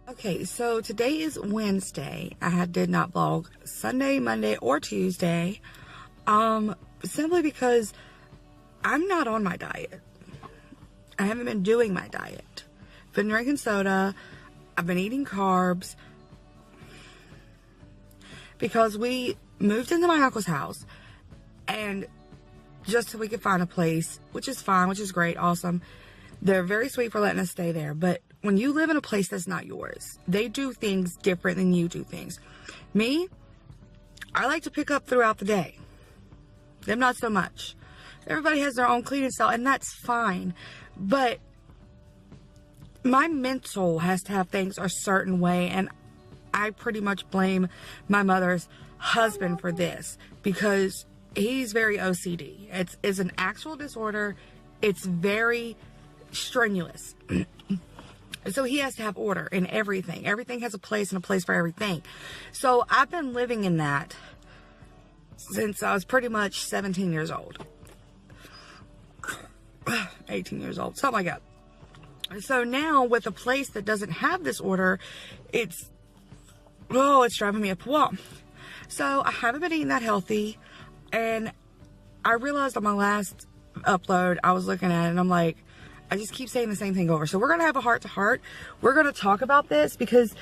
Okay, so today is Wednesday. Did not vlog Sunday, Monday, or Tuesday. Simply because I'm not on my diet. I haven't been doing my diet. I've been drinking soda. I've been eating carbs. Because we moved into my uncle's house. And just so we could find a place, which is fine, which is great, awesome. They're very sweet for letting us stay there. But when you live in a place that's not yours, they do things different than you do things. Me, I like to pick up throughout the day. Them not so much. Everybody has their own cleaning style, and that's fine. But my mental has to have things a certain way, and I pretty much blame my mother's husband for this because he's very OCD. It's an actual disorder. It's very strenuous. So he has to have order in everything. Everything has a place and a place for everything. So I've been living in that since I was pretty much 17 years old. 18 years old, something like that. So now with a place that doesn't have this order, it's driving me up a wall. So I haven't been eating that healthy, and I realized on my last upload, I was looking at it and I'm like, I just keep saying the same thing over. So we're going to have a heart-to-heart. We're going to talk about this because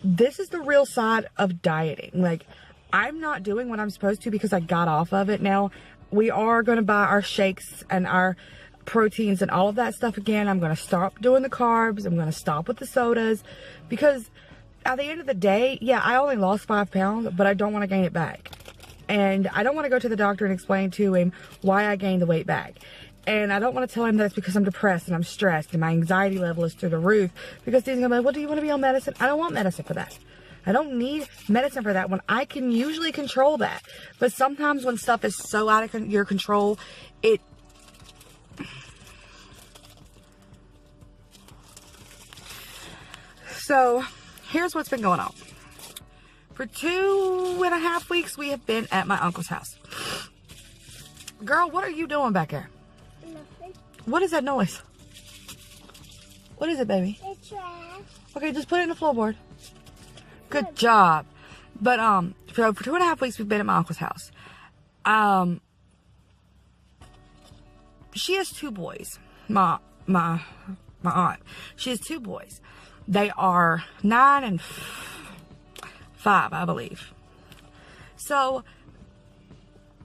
this is the real side of dieting. Like, I'm not doing what I'm supposed to because I got off of it. Now, we are going to buy our shakes and our proteins and all of that stuff again. I'm going to stop doing the carbs. I'm going to stop with the sodas because at the end of the day, yeah, I only lost 5 pounds, but I don't want to gain it back. And I don't want to go to the doctor and explain to him why I gained the weight back. And I don't want to tell him that it's because I'm depressed and I'm stressed and my anxiety level is through the roof. Because he's going to be like, well, do you want to be on medicine? I don't want medicine for that. I don't need medicine for that when I can usually control that. But sometimes when stuff is so out of your control, So, here's what's been going on. For 2.5 weeks, we have been at my uncle's house. Girl, what are you doing back there? Nothing. What is that noise? What is it, baby? It's trash. Okay, just put it in the floorboard. Good job. But, for 2.5 weeks, we've been at my uncle's house. She has 2 boys. My aunt. She has 2 boys. They are 9 and 5, I believe. So,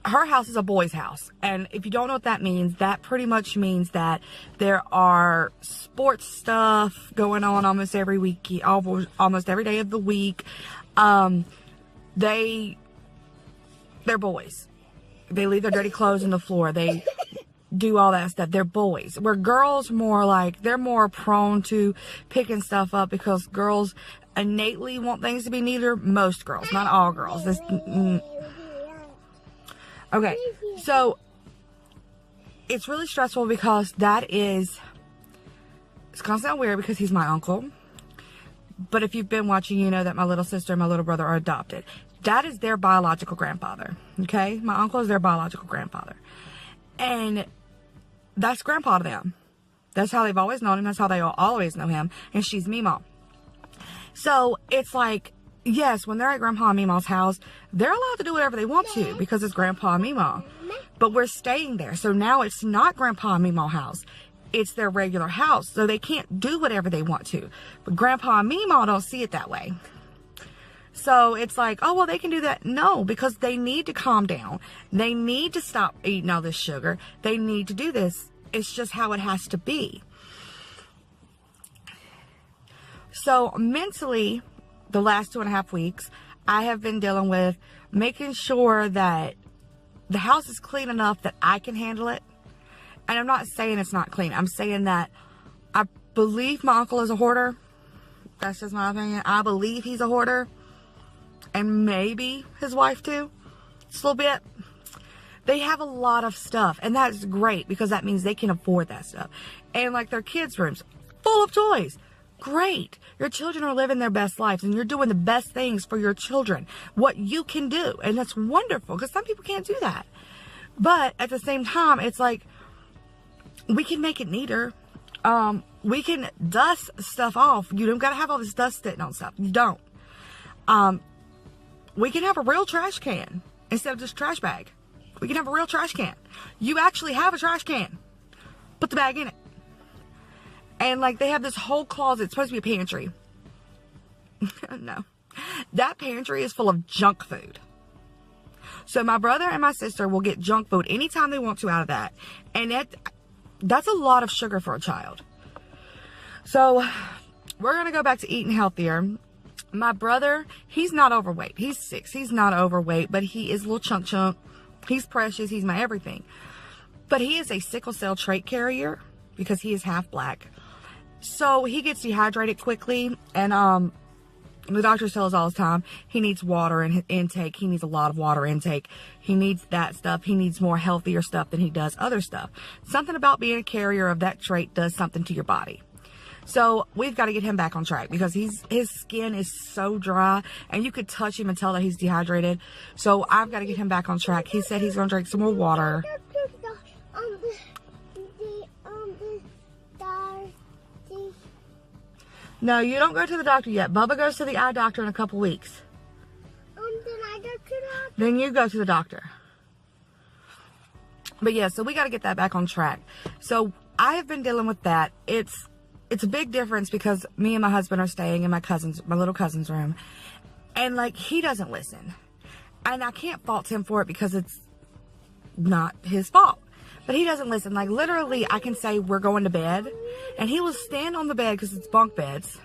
her house is a boy's house. And if you don't know what that means, that pretty much means that there are sports stuff going on almost every week, almost every day of the week. They're boys. They leave their dirty clothes on the floor. They do all that stuff. They're boys. Where girls they're more prone to picking stuff up because girls innately want things to be neater. Most girls, not all girls. Okay, so it's really stressful because it's gonna sound weird because he's my uncle. But if you've been watching, you know that my little sister and my little brother are adopted. That is their biological grandfather. Okay, my uncle is their biological grandfather. And that's grandpa to them. That's how they've always known him. That's how they always know him. And she's Meemaw. So it's like, yes, when they're at Grandpa and Meemaw's house, they're allowed to do whatever they want to because it's Grandpa and Meemaw. But we're staying there. So now it's not Grandpa and Meemaw's house. It's their regular house. So they can't do whatever they want to. But Grandpa and Meemaw don't see it that way. So it's like, oh, well, they can do that. No, because they need to calm down. They need to stop eating all this sugar. They need to do this. It's just how it has to be. So mentally, the last 2.5 weeks, I have been dealing with making sure that the house is clean enough that I can handle it. And I'm not saying it's not clean. I'm saying that I believe my uncle is a hoarder. That's just my opinion. I believe he's a hoarder. And maybe his wife too. Just a little bit. They have a lot of stuff. And that's great because that means they can afford that stuff. And like their kids' rooms, full of toys. Great. Your children are living their best lives and you're doing the best things for your children. What you can do. And that's wonderful because some people can't do that. But at the same time, it's like we can make it neater. we can dust stuff off. You don't got to have all this dust sitting on stuff. You don't. We can have a real trash can instead of just a trash bag. We can have a real trash can. You actually have a trash can. Put the bag in it. And like they have this whole closet. It's supposed to be a pantry. No. That pantry is full of junk food. So my brother and my sister will get junk food anytime they want to out of that. And that's a lot of sugar for a child. So we're going to go back to eating healthier. My brother, he's not overweight. He's 6. He's not overweight, but he is a little chunk. He's precious. He's my everything. But he is a sickle cell trait carrier because he is half black. So he gets dehydrated quickly. And the doctor tells us all the time he needs water in his intake. He needs a lot of water intake. He needs that stuff. He needs more healthier stuff than he does other stuff. Something about being a carrier of that trait does something to your body. So we've got to get him back on track because his skin is so dry and you could touch him and tell that he's dehydrated. So I've got to get him back on track. He said he's going to drink some more water. No, you don't go to the doctor yet. Bubba goes to the eye doctor in a couple weeks. Then I go to the doctor? Then you go to the doctor. But yeah, so we got to get that back on track. So I have been dealing with that. It's a big difference because me and my husband are staying in my little cousin's room. And like, he doesn't listen. And I can't fault him for it because it's not his fault. But he doesn't listen. Like, literally, I can say we're going to bed. And he will stand on the bed because it's bunk beds.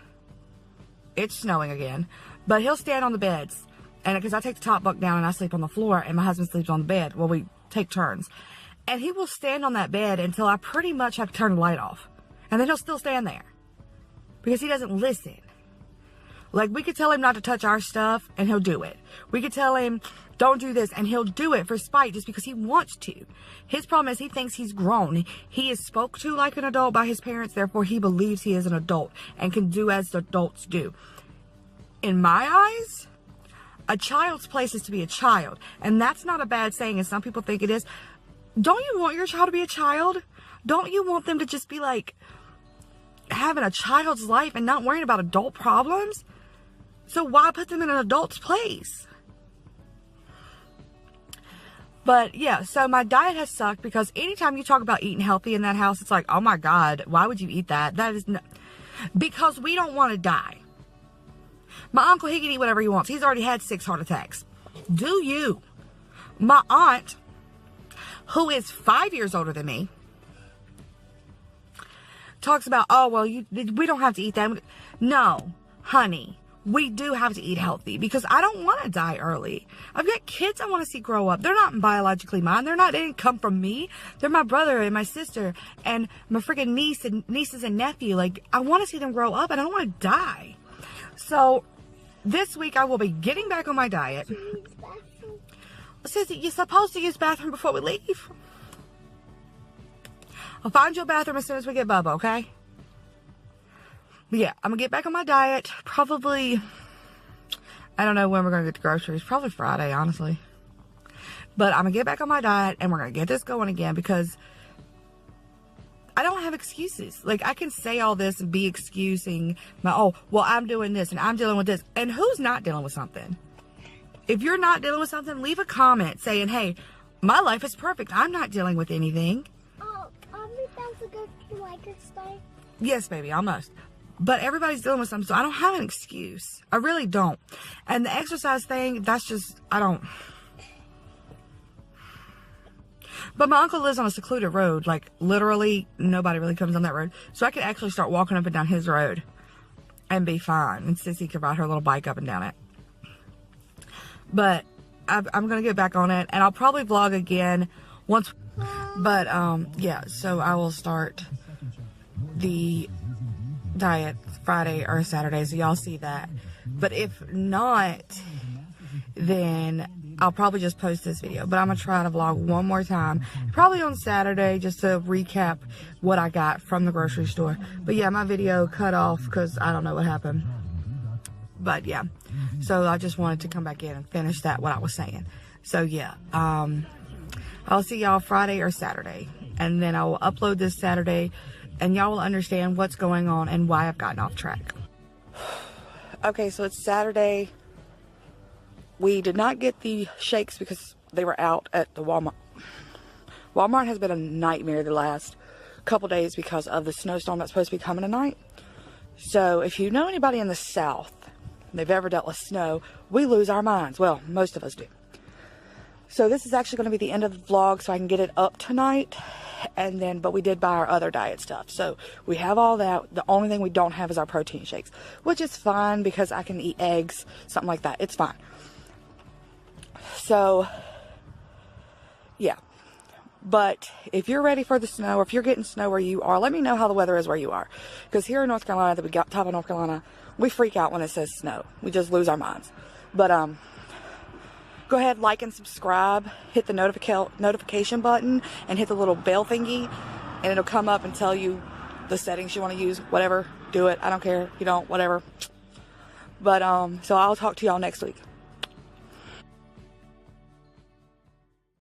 It's snowing again. But he'll stand on the beds. And because I take the top bunk down and I sleep on the floor. And my husband sleeps on the bed. Well, we take turns. And he will stand on that bed until I pretty much have to turn the light off. And then he'll still stand there. Because he doesn't listen. Like, we could tell him not to touch our stuff, and he'll do it. We could tell him, don't do this, and he'll do it for spite just because he wants to. His problem is he thinks he's grown. He is spoke to like an adult by his parents, therefore he believes he is an adult and can do as adults do. In my eyes, a child's place is to be a child. And that's not a bad saying, and some people think it is. Don't you want your child to be a child? Don't you want them to just be like having a child's life and not worrying about adult problems? So why put them in an adult's place? But yeah, so my diet has sucked because anytime you talk about eating healthy in that house, it's like, oh my God, why would you eat that? That is because we don't want to die. My uncle, he can eat whatever he wants. He's already had 6 heart attacks. Do you? My aunt, who is 5 years older than me, talks about, oh, well, we don't have to eat that. No, honey, we do have to eat healthy because I don't want to die early. I've got kids I want to see grow up. They're not biologically mine. They didn't come from me. They're my brother and my sister and my freaking nieces and nephew. Like, I want to see them grow up and I don't want to die. So this week I will be getting back on my diet. Sissy, you're supposed to use the bathroom before we leave. I'll find you a bathroom as soon as we get Bubba, okay? But yeah, I'm going to get back on my diet. Probably, I don't know when we're going to get the groceries. Probably Friday, honestly. But I'm going to get back on my diet and we're going to get this going again because I don't have excuses. Like, I can say all this and be excusing my, oh, well, I'm doing this and I'm dealing with this. And who's not dealing with something? If you're not dealing with something, leave a comment saying, hey, my life is perfect. I'm not dealing with anything. To go to the liquor store? Yes, baby, almost. But everybody's dealing with something, so I don't have an excuse. I really don't. And the exercise thing, that's just, I don't. But my uncle lives on a secluded road. Like, literally, nobody really comes on that road. So I could actually start walking up and down his road and be fine. And Sissy could ride her little bike up and down it. But I'm going to get back on it. And I'll probably vlog again once. But, yeah, so I will start the diet Friday or Saturday, so y'all see that. But if not, then I'll probably just post this video. But I'm going to try to vlog one more time, probably on Saturday, just to recap what I got from the grocery store. But yeah, my video cut off because I don't know what happened. But yeah, so I just wanted to come back in and finish what I was saying. So yeah, I'll see y'all Friday or Saturday. And then I will upload this Saturday and y'all will understand what's going on and why I've gotten off track. Okay, so it's Saturday. We did not get the shakes because they were out at the Walmart. Walmart has been a nightmare the last couple days because of the snowstorm that's supposed to be coming tonight. So if you know anybody in the South, they've ever dealt with snow, we lose our minds. Well, most of us do. So this is actually going to be the end of the vlog so I can get it up tonight. And then, but we did buy our other diet stuff. So we have all that. The only thing we don't have is our protein shakes, which is fine because I can eat eggs, something like that. It's fine. So, yeah. But if you're ready for the snow, or if you're getting snow where you are, let me know how the weather is where you are. Because here in North Carolina, at the top of North Carolina, we freak out when it says snow. We just lose our minds. But, go ahead, like and subscribe. Hit the notification button and hit the little bell thingy. And it'll come up and tell you the settings you want to use. Whatever. Do it. I don't care. You don't. Whatever. But, so I'll talk to y'all next week.